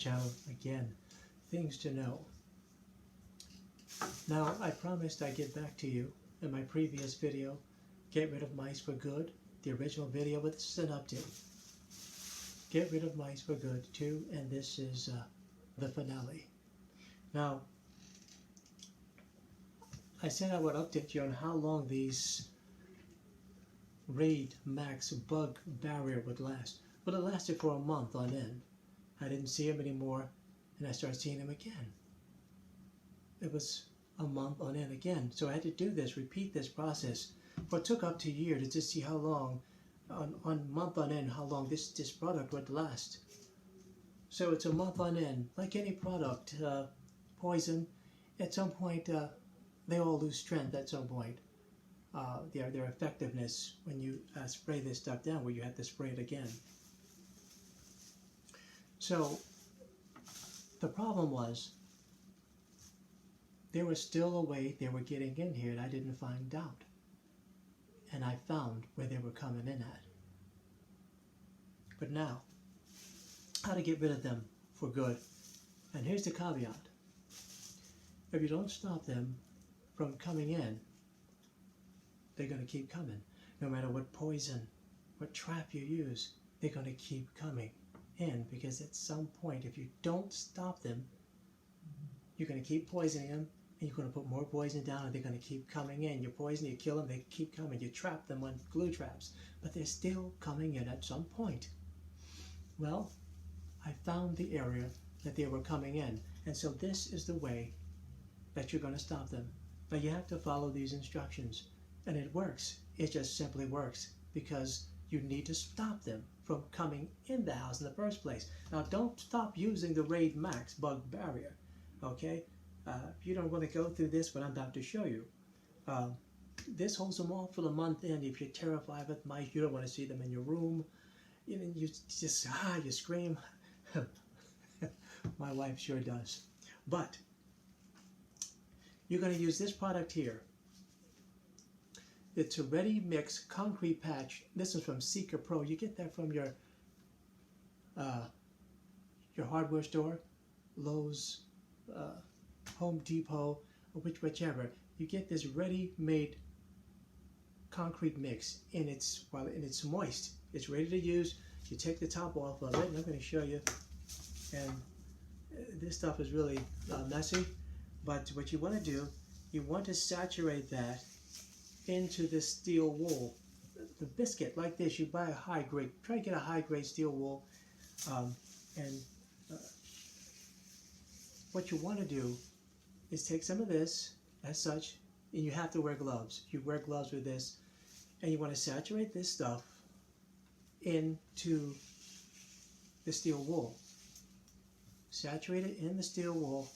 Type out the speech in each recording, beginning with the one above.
channel again. Things to know. Now, I promised I'd get back to you in my previous video, Get Rid of Mice for Good, the original video, but this is an update. Get Rid of Mice for Good 2, and this is the finale. Now, I said I would update you on how long these Raid Max bug barrier would last. But it lasted for a month on end. I didn't see them anymore, and I started seeing them again. It was a month on end again. So I had to do this, repeat this process. But it took up to a year to just see how long, on month on end, how long this product would last. So it's a month on end. Like any product, poison, at some point, they all lose strength at some point. Their effectiveness when you spray this stuff down, where you have to spray it again. So the problem was there was still a way they were getting in here and I didn't find out. And I found where they were coming in at. But now, how to get rid of them for good. And here's the caveat. If you don't stop them from coming in, they're going to keep coming. No matter what poison, what trap you use, they're going to keep coming in, because at some point, if you don't stop them, you're going to keep poisoning them, and you're going to put more poison down, and they're going to keep coming in. You poison, you kill them, they keep coming. You trap them on glue traps, but they're still coming in at some point. Well, I found the area that they were coming in, and so this is the way that you're going to stop them. But you have to follow these instructions, and it works. It just simply works, because you need to stop them from coming in the house in the first place. Now, don't stop using the Raid Max bug barrier, okay? You don't want to go through this, what I'm about to show you. This holds them off for the month end. If you're terrified of mice, you don't want to see them in your room. You just, you scream. My wife sure does. But you're going to use this product here. It's a ready mix concrete patch. This is from Seeker Pro. You get that from your hardware store, Lowe's, Home Depot, or whichever. You get this ready-made concrete mix, and it's moist. It's ready to use. You take the top off of it, and I'm going to show you. And this stuff is really messy, but what you want to do, you want to saturate that into the steel wool, the biscuit, like this. You buy a high grade, try to get a high grade steel wool, and what you want to do is take some of this, as such, and you have to wear gloves. You wear gloves with this, and you want to saturate this stuff into the steel wool. Saturate it in the steel wool,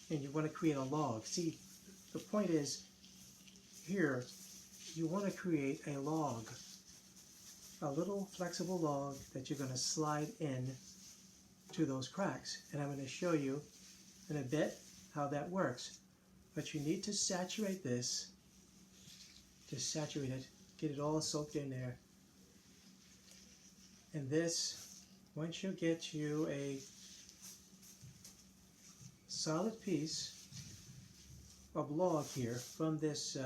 and you want to create a log. See, the point is, here, you want to create a log, a little flexible log that you're going to slide in to those cracks. And I'm going to show you in a bit how that works. But you need to saturate this, just saturate it, get it all soaked in there. And this, once you get you a solid piece of log here from this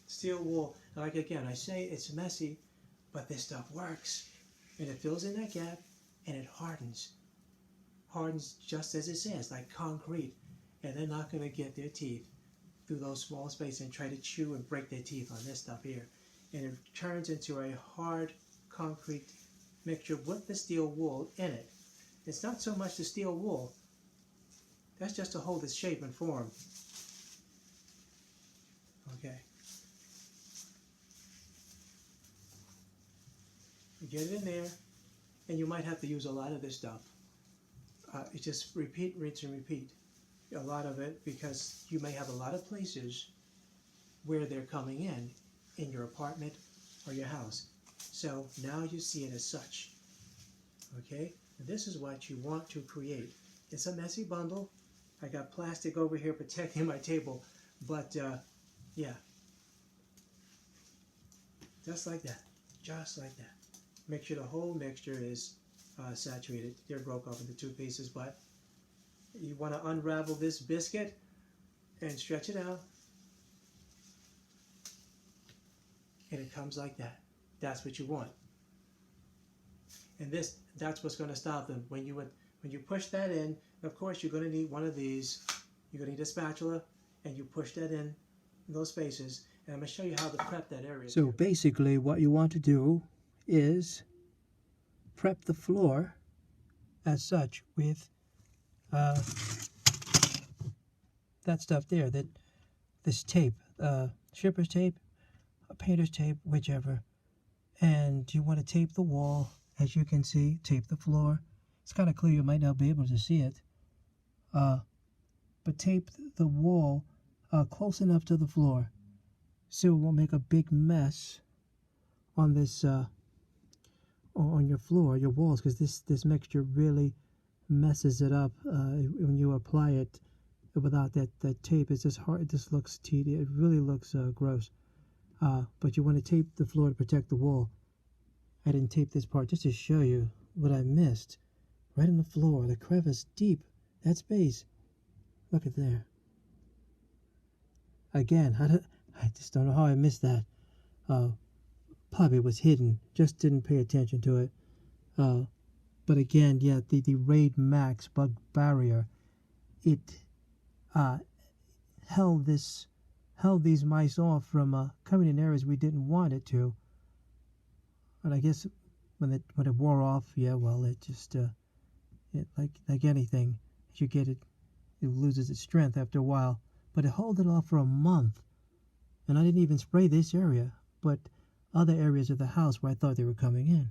steel wool. Like again, I say it's messy, but this stuff works. And it fills in that gap, and it hardens. Hardens just as it says, like concrete. And they're not going to get their teeth through those small spaces and try to chew and break their teeth on this stuff here. And it turns into a hard concrete mixture with the steel wool in it. It's not so much the steel wool. That's just to hold its shape and form. Okay. You get it in there, and you might have to use a lot of this stuff. It's just repeat, rinse, and repeat. A lot of it, because you may have a lot of places where they're coming in your apartment or your house. So now you see it as such. Okay? And this is what you want to create. It's a messy bundle. I got plastic over here protecting my table, but yeah. Just like that. Just like that. make sure the whole mixture is saturated. They're broke up into 2 pieces, but you want to unravel this biscuit and stretch it out, and it comes like that. That's what you want. And that's what's going to stop them. When you push that in, of course you're going to need one of these. You're going to need a spatula, and you push that in those spaces. And I'm going to show you how to prep that area. So basically what you want to do is prep the floor as such with that stuff there, this tape, shipper's tape, painter's tape, whichever. And you want to tape the wall, as you can see, tape the floor. It's kind of clear, you might not be able to see it. But tape the wall close enough to the floor so it won't make a big mess on this on your floor, your walls, because this mixture really messes it up when you apply it without that tape. It's just hard. It just looks tedious. It really looks gross. But you want to tape the floor to protect the wall. I didn't tape this part just to show you what I missed. Right in the floor, the crevice deep, that space. Look at there. Again, I just don't know how I missed that. Probably was hidden, just didn't pay attention to it. But again, yeah, the Raid Max bug barrier, it held these mice off from coming in areas we didn't want it to. And I guess when it wore off, yeah, well, it just like anything, as you get it loses its strength after a while. But it held it off for a month, and I didn't even spray this area, but other areas of the house where I thought they were coming in.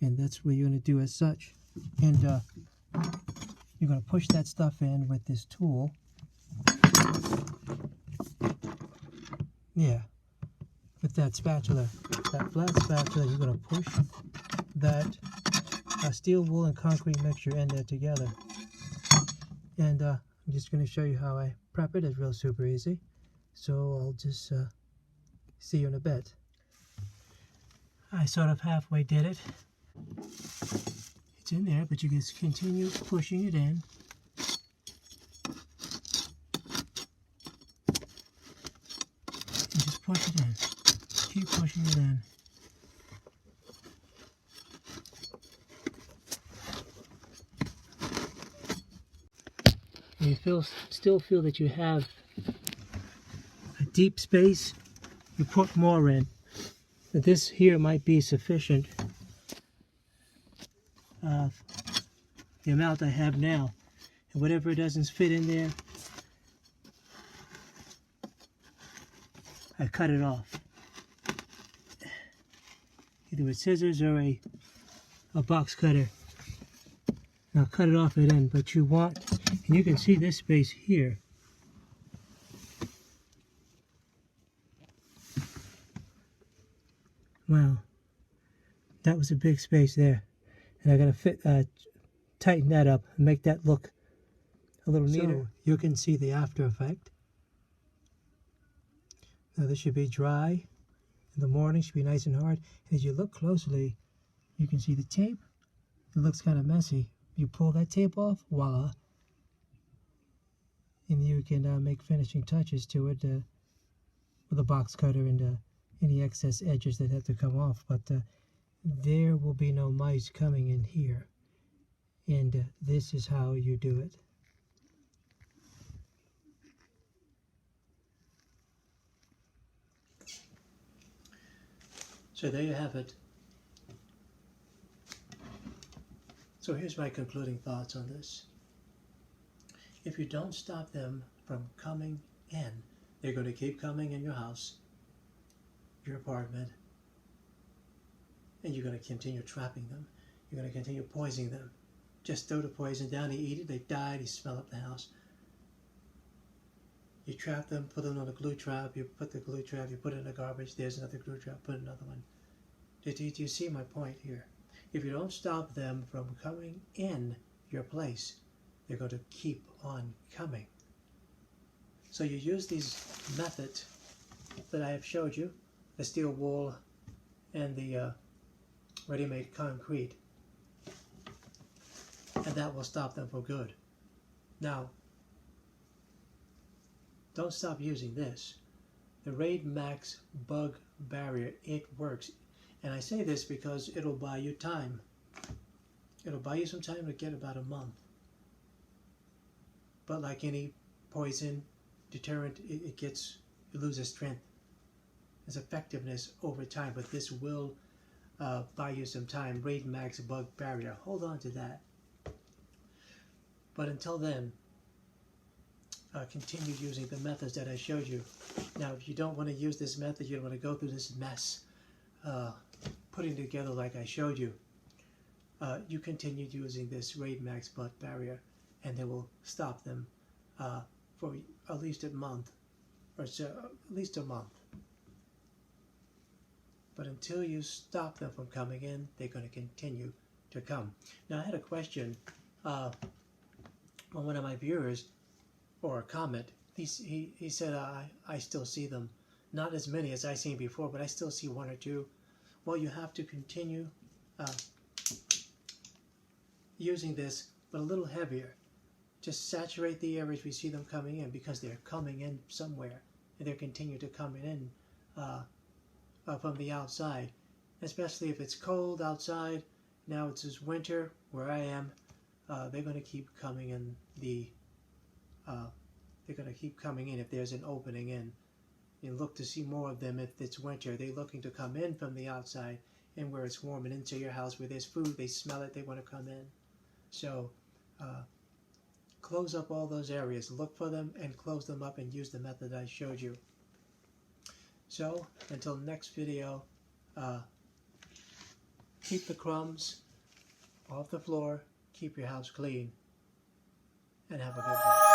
And that's what you're going to do as such. And you're going to push that stuff in with this tool. Yeah, with that spatula, that flat spatula, you're going to push that steel wool and concrete mixture in there together. And I'm just going to show you how I prep it. It's real super easy. So I'll just see you in a bit. I sort of halfway did it. It's in there, but you just continue pushing it in. And just push it in. Keep pushing it in. And you still feel that you have a deep space, you put more in. But this here might be sufficient. The amount I have now. And whatever doesn't fit in there, I cut it off. Either with scissors or a box cutter. And I'll cut it off at the end, but you want, and you can see this space here. Wow, that was a big space there, and I gotta tighten that up and make that look a little neater. So you can see the after effect. Now this should be dry in the morning, should be nice and hard. And as you look closely, you can see the tape. It looks kind of messy. You pull that tape off, voila, and you can make finishing touches to it with a box cutter and any excess edges that have to come off. But there will be no mice coming in here, and this is how you do it. So there you have it. So here's my concluding thoughts on this. If you don't stop them from coming in, they're going to keep coming in your house, your apartment, and you're going to continue trapping them. You're going to continue poisoning them. Just throw the poison down, they eat it, they die, they smell up the house. You trap them, put them on a glue trap, you put the glue trap, you put it in the garbage, there's another glue trap, put another one. Do you see my point here? If you don't stop them from coming in your place, they're going to keep on coming. So you use these methods that I have showed you, the steel wool and the ready-made concrete, and that will stop them for good. Now, don't stop using this. The Raid Max Bug Barrier, it works. And I say this because it'll buy you time. It'll buy you some time to get about a month. But like any poison deterrent, it loses strength, its effectiveness over time. But this will buy you some time. Raid Max Bug Barrier. Hold on to that. But until then, continue using the methods that I showed you. Now, if you don't want to use this method, you don't want to go through this mess putting together like I showed you, you continue using this Raid Max Bug Barrier, and they will stop them for at least a month, or so, at least a month. But until you stop them from coming in, they're going to continue to come. Now, I had a question from one of my viewers, or a comment. He said, I still see them. Not as many as I seen before, but I still see one or two. Well, you have to continue using this, but a little heavier. Just saturate the areas we see them coming in, because they're coming in somewhere, and they're continuing to come in from the outside, especially if it's cold outside. Now it's just winter where I am. They're going to keep coming in they're going to keep coming in if there's an opening in. You look to see more of them if it's winter. They're looking to come in from the outside, and where it's warm, and into your house where there's food. They smell it, they want to come in. So close up all those areas. Look for them and close them up, and use the method I showed you. So until next video, keep the crumbs off the floor, keep your house clean, and have a good day.